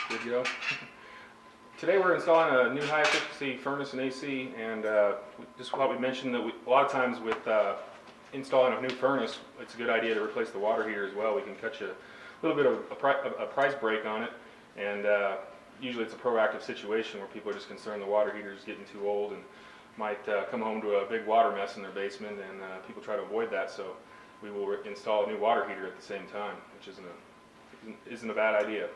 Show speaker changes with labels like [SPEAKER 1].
[SPEAKER 1] Good to go. Today we're installing a new high efficiency furnace and AC, and just thought we'd mention that a lot of times with installing a new furnace, it's a good idea to replace the water heater as well. We can cut you a little bit of a price break on it, and usually it's a proactive situation where people are just concerned the water heater is getting too old and might come home to a big water mess in their basement, and people try to avoid that. So we will install a new water heater at the same time, which isn't a bad idea.